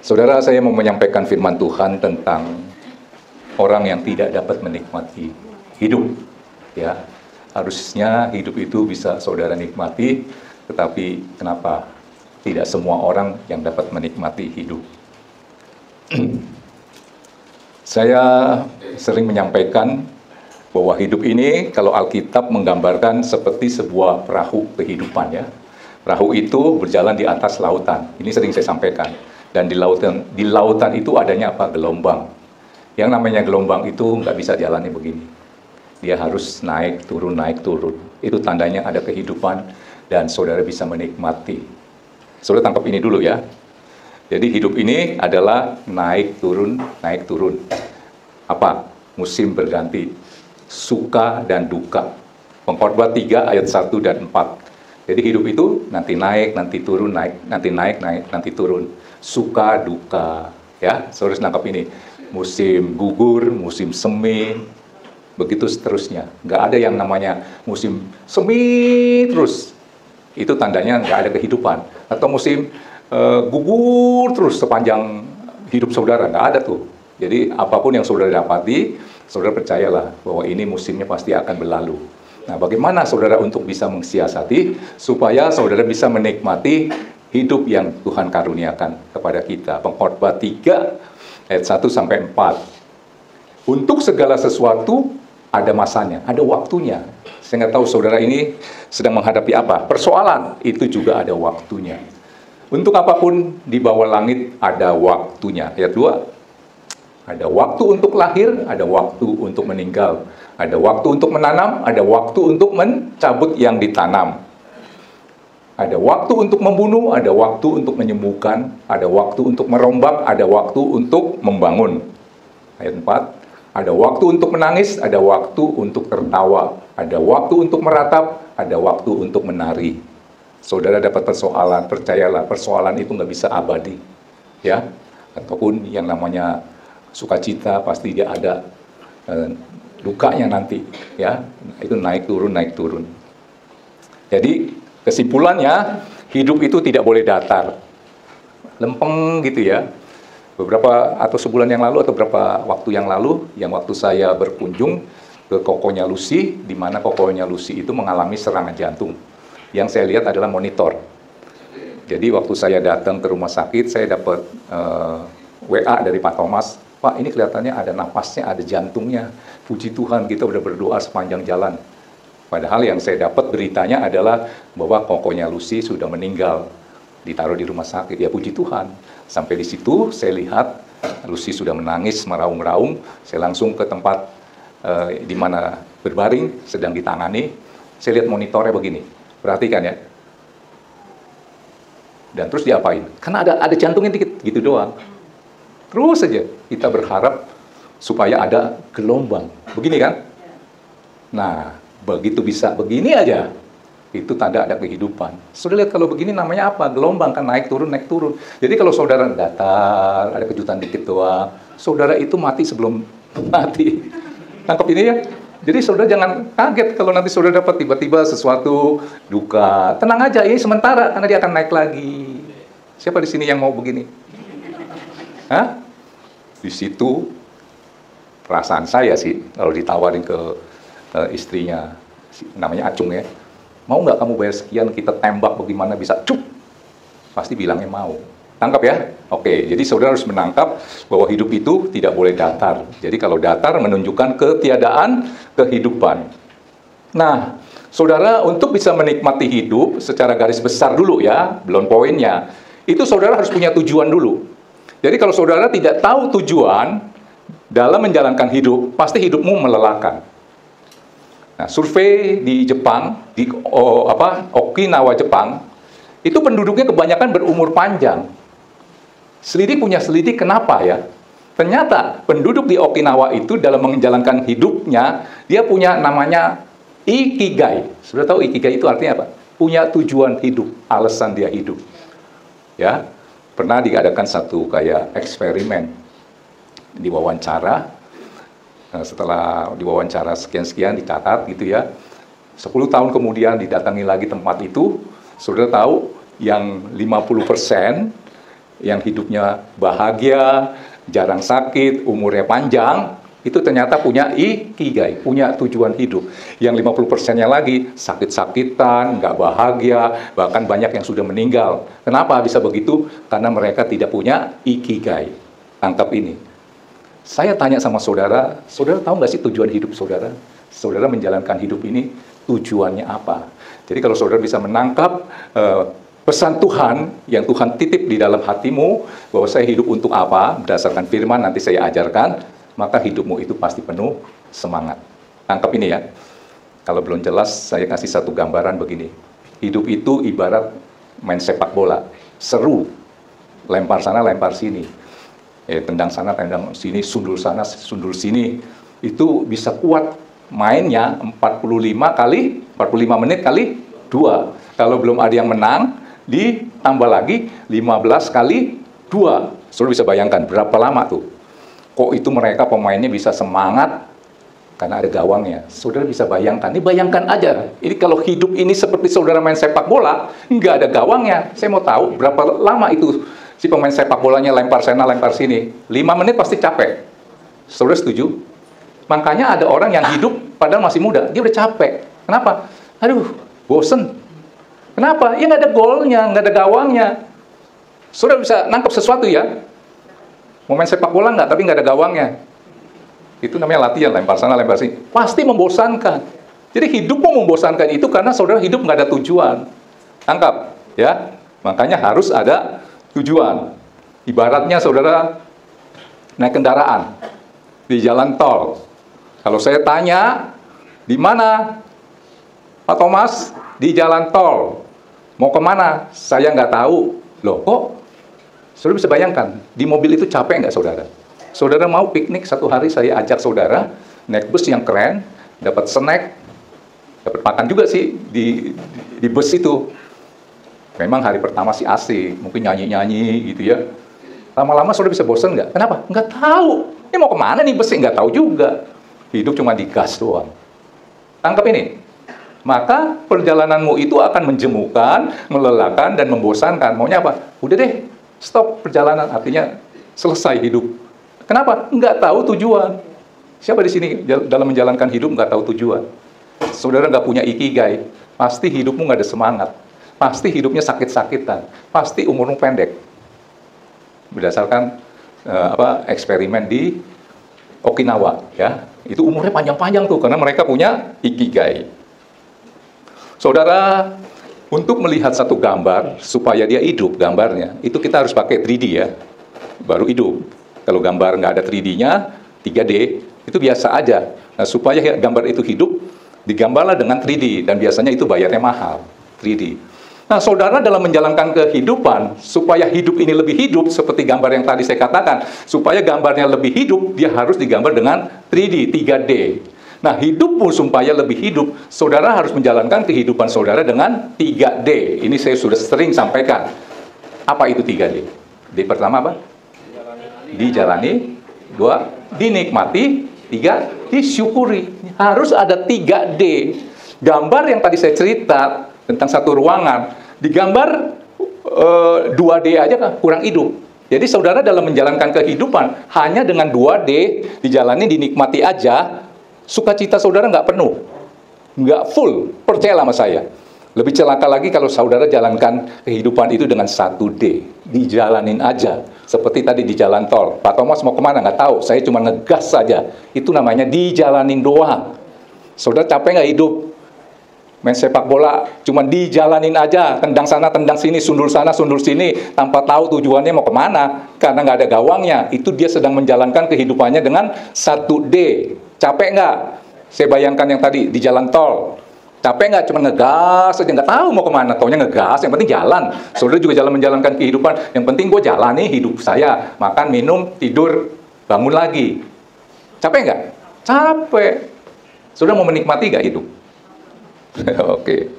Saudara, saya mau menyampaikan firman Tuhan tentang orang yang tidak dapat menikmati hidup. Ya, harusnya hidup itu bisa saudara nikmati, tetapi kenapa tidak semua orang yang dapat menikmati hidup? Saya sering menyampaikan bahwa hidup ini, kalau Alkitab menggambarkan seperti sebuah perahu kehidupan, ya. Perahu itu berjalan di atas lautan. Ini sering saya sampaikan. Dan di lautan itu adanya apa? Gelombang. Yang namanya gelombang itu nggak bisa jalannya begini. Dia harus naik turun, naik turun. Itu tandanya ada kehidupan dan saudara bisa menikmati. Saudara tangkap ini dulu ya. Jadi hidup ini adalah naik turun, naik turun. Apa? Musim berganti. Suka dan duka. Pengkhotbah 3 ayat 1 dan 4. Jadi hidup itu nanti naik, nanti turun, naik, nanti naik, naik, nanti turun. Suka, duka, ya, saudara nangkap ini. Musim gugur, musim semi, begitu seterusnya. Nggak ada yang namanya musim semi terus. Itu tandanya nggak ada kehidupan. Atau musim gugur terus sepanjang hidup saudara, nggak ada tuh. Jadi apapun yang saudara dapati, saudara percayalah bahwa ini musimnya pasti akan berlalu. Nah, bagaimana saudara untuk bisa mensiasati supaya saudara bisa menikmati hidup yang Tuhan karuniakan kepada kita. Pengkhotbah 3 ayat 1 sampai 4. Untuk segala sesuatu ada masanya, ada waktunya. Saya nggak tahu saudara ini sedang menghadapi apa. Persoalan itu juga ada waktunya. Untuk apapun di bawah langit ada waktunya. Ayat 2. Ada waktu untuk lahir, ada waktu untuk meninggal. Ada waktu untuk menanam, ada waktu untuk mencabut yang ditanam. Ada waktu untuk membunuh, ada waktu untuk menyembuhkan, ada waktu untuk merombak, ada waktu untuk membangun. Ayat 4. Ada waktu untuk menangis, ada waktu untuk tertawa, ada waktu untuk meratap, ada waktu untuk menari. Saudara dapat persoalan, percayalah persoalan itu nggak bisa abadi, ya. Ataupun yang namanya sukacita pasti dia ada dukanya nanti, ya. Itu naik turun, naik turun. Jadi kesimpulannya, hidup itu tidak boleh datar, lempeng gitu ya. Beberapa atau sebulan yang lalu atau beberapa waktu yang lalu, yang waktu saya berkunjung ke kokonya Lucy, di mana kokonya Lucy itu mengalami serangan jantung. Yang saya lihat adalah monitor. Jadi waktu saya datang ke rumah sakit, saya dapat WA dari Pak Thomas, Pak ini kelihatannya ada napasnya, ada jantungnya. Puji Tuhan, kita udah berdoa sepanjang jalan. Padahal yang saya dapat beritanya adalah bahwa kokonya Lucy sudah meninggal, ditaruh di rumah sakit. Ya puji Tuhan. Sampai di situ saya lihat Lucy sudah menangis meraung-raung. Saya langsung ke tempat di mana berbaring sedang ditangani. Saya lihat monitornya begini. Perhatikan ya. Dan terus diapain? Karena ada jantungnya dikit, gitu doang. Terus saja kita berharap supaya ada gelombang. Begini kan? Nah, begitu bisa begini aja, itu tanda ada kehidupan. Saudara lihat kalau begini namanya apa? Gelombang kan, naik turun, naik turun. Jadi kalau saudara datar, ada kejutan dikit doang, saudara itu mati sebelum mati. Tangkap ini ya. Jadi saudara jangan kaget kalau nanti saudara dapat tiba-tiba sesuatu duka. Tenang aja, ini sementara karena dia akan naik lagi. Siapa di sini yang mau begini? Hah? Di situ perasaan saya sih kalau ditawarin ke istrinya, namanya Acung ya, mau nggak kamu bayar sekian, kita tembak bagaimana bisa cuk, pasti bilangnya mau. Tangkap ya? Oke, jadi saudara harus menangkap bahwa hidup itu tidak boleh datar. Jadi kalau datar menunjukkan ketiadaan kehidupan. Nah, saudara untuk bisa menikmati hidup secara garis besar dulu ya, belum poinnya, itu saudara harus punya tujuan dulu. Jadi kalau saudara tidak tahu tujuan dalam menjalankan hidup, pasti hidupmu melelahkan. Nah, survei di Jepang, di Okinawa, Jepang, itu penduduknya kebanyakan berumur panjang. Selidik punya selidik kenapa ya? Ternyata penduduk di Okinawa itu dalam menjalankan hidupnya, dia punya namanya ikigai. Sudah tahu ikigai itu artinya apa? Punya tujuan hidup, alasan dia hidup. Ya, pernah diadakan satu kayak eksperimen, diwawancara. Setelah diwawancara sekian-sekian dicatat gitu ya, 10 tahun kemudian didatangi lagi tempat itu, saudara tahu yang 50% yang hidupnya bahagia, jarang sakit, umurnya panjang, itu ternyata punya ikigai, punya tujuan hidup. Yang 50%-nya lagi sakit-sakitan, nggak bahagia, bahkan banyak yang sudah meninggal. Kenapa bisa begitu? Karena mereka tidak punya ikigai. Tangkap ini. Saya tanya sama saudara, saudara tahu nggak sih tujuan hidup saudara? Saudara menjalankan hidup ini tujuannya apa? Jadi kalau saudara bisa menangkap pesan Tuhan yang Tuhan titip di dalam hatimu, bahwa saya hidup untuk apa, berdasarkan firman nanti saya ajarkan, maka hidupmu itu pasti penuh semangat. Tangkap ini ya. Kalau belum jelas, saya kasih satu gambaran begini. Hidup itu ibarat main sepak bola. Seru. Lempar sana, lempar sini. Tendang sana, tendang sini, sundul sana, sundul sini. Itu bisa kuat mainnya 45 menit kali 2. Kalau belum ada yang menang, ditambah lagi 15 kali 2. Saudara bisa bayangkan berapa lama tuh. Kok itu mereka pemainnya bisa semangat karena ada gawangnya. Saudara bisa bayangkan, ini bayangkan aja. Ini kalau hidup ini seperti saudara main sepak bola, nggak ada gawangnya. Saya mau tahu berapa lama itu si pemain sepak bolanya lempar sana, lempar sini. 5 menit pasti capek. Saudara setuju? Makanya ada orang yang hidup padahal masih muda, dia udah capek. Kenapa? Aduh, bosen. Kenapa? Ya nggak ada golnya, nggak ada gawangnya. Saudara bisa nangkep sesuatu ya. Mau main sepak bola nggak, tapi nggak ada gawangnya. Itu namanya latihan, lempar sana, lempar sini. Pasti membosankan. Jadi hidupmu membosankan itu karena saudara hidup nggak ada tujuan. Tangkap, ya. Makanya harus ada tujuan. Ibaratnya saudara naik kendaraan di jalan tol. Kalau saya tanya, di mana Pak Thomas? Di jalan tol. Mau kemana? Saya nggak tahu. Loh, kok? Saudara bisa bayangkan, di mobil itu capek nggak saudara? Saudara mau piknik satu hari, saya ajak saudara naik bus yang keren, dapat snack, dapat makan juga sih di bus itu. Memang hari pertama sih asik, mungkin nyanyi-nyanyi gitu ya. Lama-lama saudara bisa bosan nggak? Kenapa? Nggak tahu. Ini mau kemana nih busnya? Nggak tahu juga. Hidup cuma digas doang. Tangkap ini. Maka perjalananmu itu akan menjemukan, melelahkan, dan membosankan. Maunya apa? Udah deh, stop perjalanan. Artinya selesai hidup. Kenapa? Nggak tahu tujuan. Siapa di sini dalam menjalankan hidup nggak tahu tujuan? Saudara nggak punya ikigai, pasti hidupmu nggak ada semangat. Pasti hidupnya sakit-sakitan. Pasti umurmu pendek. Berdasarkan eksperimen di Okinawa, ya, itu umurnya panjang-panjang tuh karena mereka punya ikigai. Saudara, untuk melihat satu gambar supaya dia hidup gambarnya, itu kita harus pakai 3D ya, baru hidup. Kalau gambar nggak ada 3D-nya, 3D, itu biasa aja. Nah, supaya gambar itu hidup, digambarlah dengan 3D, dan biasanya itu bayarnya mahal, 3D. Nah, saudara dalam menjalankan kehidupan, supaya hidup ini lebih hidup, seperti gambar yang tadi saya katakan, supaya gambarnya lebih hidup, dia harus digambar dengan 3D, 3D. Nah, hidupmu supaya lebih hidup, saudara harus menjalankan kehidupan saudara dengan 3D. Ini saya sudah sering sampaikan. Apa itu 3D? D pertama apa? Dijalani. 2, dinikmati. 3, disyukuri. Harus ada 3D. Gambar yang tadi saya cerita tentang satu ruangan, digambar 2D aja kan kurang hidup. Jadi saudara dalam menjalankan kehidupan hanya dengan 2D, dijalani, dinikmati aja, sukacita saudara nggak penuh, nggak full. Percayalah sama saya. Lebih celaka lagi kalau saudara jalankan kehidupan itu dengan 1D, dijalanin aja. Seperti tadi di jalan tol, Pak Thomas mau kemana? Nggak tahu, saya cuma ngegas saja. Itu namanya dijalanin doang. Saudara capek nggak hidup? Main sepak bola, cuma dijalanin aja, tendang sana, tendang sini, sundul sana, sundul sini, tanpa tahu tujuannya mau kemana, karena nggak ada gawangnya. Itu dia sedang menjalankan kehidupannya dengan 1D. Capek nggak? Saya bayangkan yang tadi di jalan tol. Capek nggak? Cuma ngegas aja, nggak tahu mau kemana. Taunya ngegas, yang penting jalan. Saudara juga jalan menjalankan kehidupan. Yang penting gue jalani hidup saya. Makan, minum, tidur, bangun lagi. Capek nggak? Capek. Saudara mau menikmati nggak hidup? Oke.